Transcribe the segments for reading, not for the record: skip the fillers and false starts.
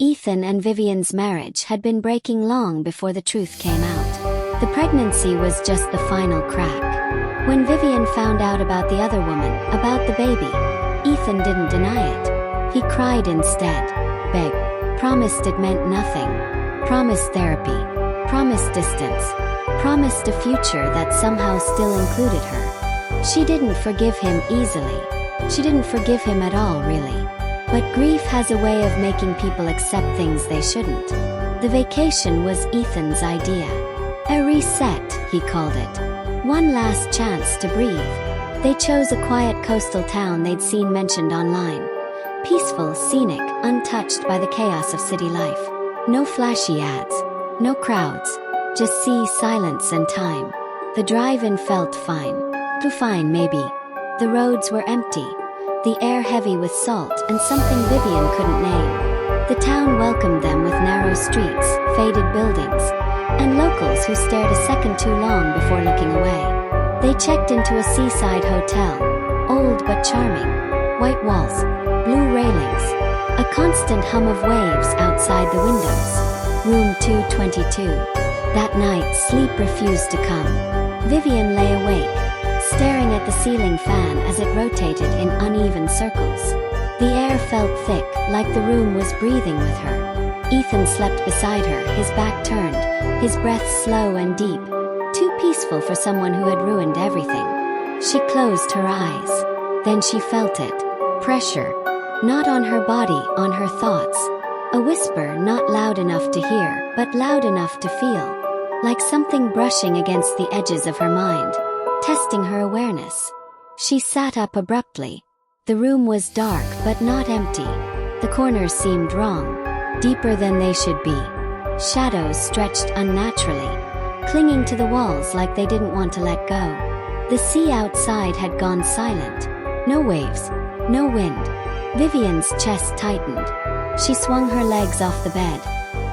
Ethan and Vivian's marriage had been breaking long before the truth came out. The pregnancy was just the final crack. When Vivian found out about the other woman, about the baby, Ethan didn't deny it. He cried instead, begged, promised it meant nothing, promised therapy, promised distance, promised a future that somehow still included her. She didn't forgive him easily. She didn't forgive him at all, really. But grief has a way of making people accept things they shouldn't. The vacation was Ethan's idea. A reset, he called it. One last chance to breathe. They chose a quiet coastal town they'd seen mentioned online. Peaceful, scenic, untouched by the chaos of city life. No flashy ads. No crowds. Just sea, silence, and time. The drive-in felt fine. Too fine, maybe. The roads were empty. The air heavy with salt and something Vivian couldn't name. The town welcomed them with narrow streets, faded buildings, and locals who stared a second too long before looking away. They checked into a seaside hotel, old but charming. White walls, blue railings, a constant hum of waves outside the windows. Room 222. That night, sleep refused to come. Vivian lay awake, staring at the ceiling fan as it rotated in uneven circles. The air felt thick, like the room was breathing with her. Ethan slept beside her, his back turned, his breath slow and deep, too peaceful for someone who had ruined everything. She closed her eyes. Then she felt it. Pressure. Not on her body, on her thoughts. A whisper not loud enough to hear, but loud enough to feel. Like something brushing against the edges of her mind, testing her awareness. She sat up abruptly. The room was dark but not empty. The corners seemed wrong, deeper than they should be. Shadows stretched unnaturally, clinging to the walls like they didn't want to let go. The sea outside had gone silent. No waves, no wind. Vivian's chest tightened. She swung her legs off the bed,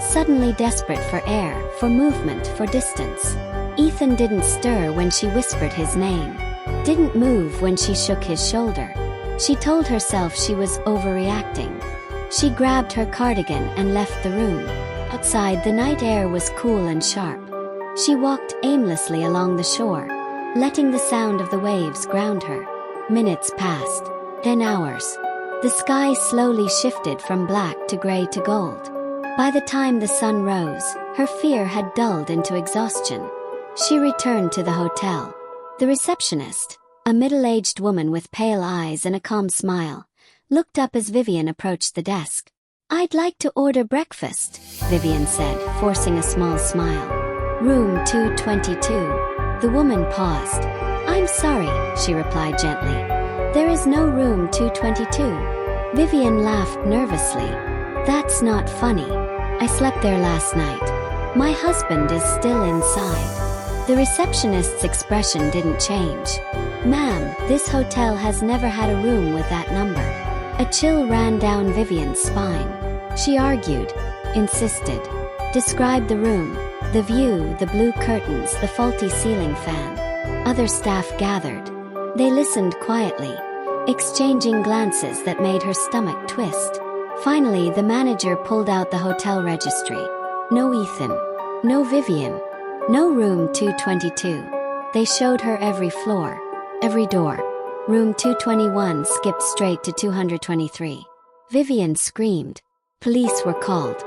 suddenly desperate for air, for movement, for distance. Ethan didn't stir when she whispered his name, didn't move when she shook his shoulder. She told herself she was overreacting. She grabbed her cardigan and left the room. Outside, the night air was cool and sharp. She walked aimlessly along the shore, letting the sound of the waves ground her. Minutes passed, then hours. The sky slowly shifted from black to gray to gold. By the time the sun rose, her fear had dulled into exhaustion. She returned to the hotel. The receptionist, a middle-aged woman with pale eyes and a calm smile, looked up as Vivian approached the desk. "I'd like to order breakfast," Vivian said, forcing a small smile. "Room 222. The woman paused. "I'm sorry," she replied gently. "There is no room 222. Vivian laughed nervously. "That's not funny. I slept there last night. My husband is still inside." The receptionist's expression didn't change. "Ma'am, this hotel has never had a room with that number." A chill ran down Vivian's spine. She argued, insisted, described the room, the view, the blue curtains, the faulty ceiling fan. Other staff gathered. They listened quietly, exchanging glances that made her stomach twist. Finally, the manager pulled out the hotel registry. No Ethan. No Vivian. No room 222. They showed her every floor, every door. Room 221 skipped straight to 223. Vivian screamed. Police were called.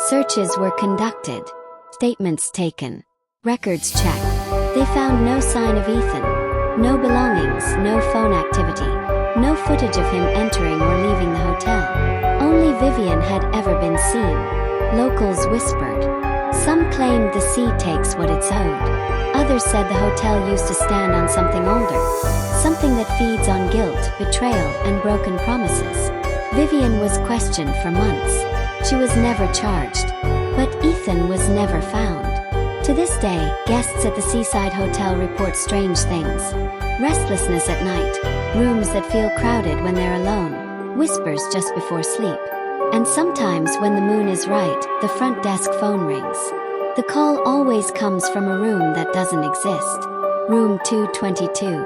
Searches were conducted. Statements taken. Records checked. They found no sign of Ethan. No belongings, no phone activity. No footage of him entering or leaving the hotel. Only Vivian had ever been seen. Locals whispered. Some claimed the sea takes what it's owed. Others said the hotel used to stand on something older. Something that feeds on guilt, betrayal, and broken promises. Vivian was questioned for months. She was never charged. But Ethan was never found. To this day, guests at the Seaside Hotel report strange things. Restlessness at night, rooms that feel crowded when they're alone, whispers just before sleep. And sometimes when the moon is right, the front desk phone rings. The call always comes from a room that doesn't exist. Room 222.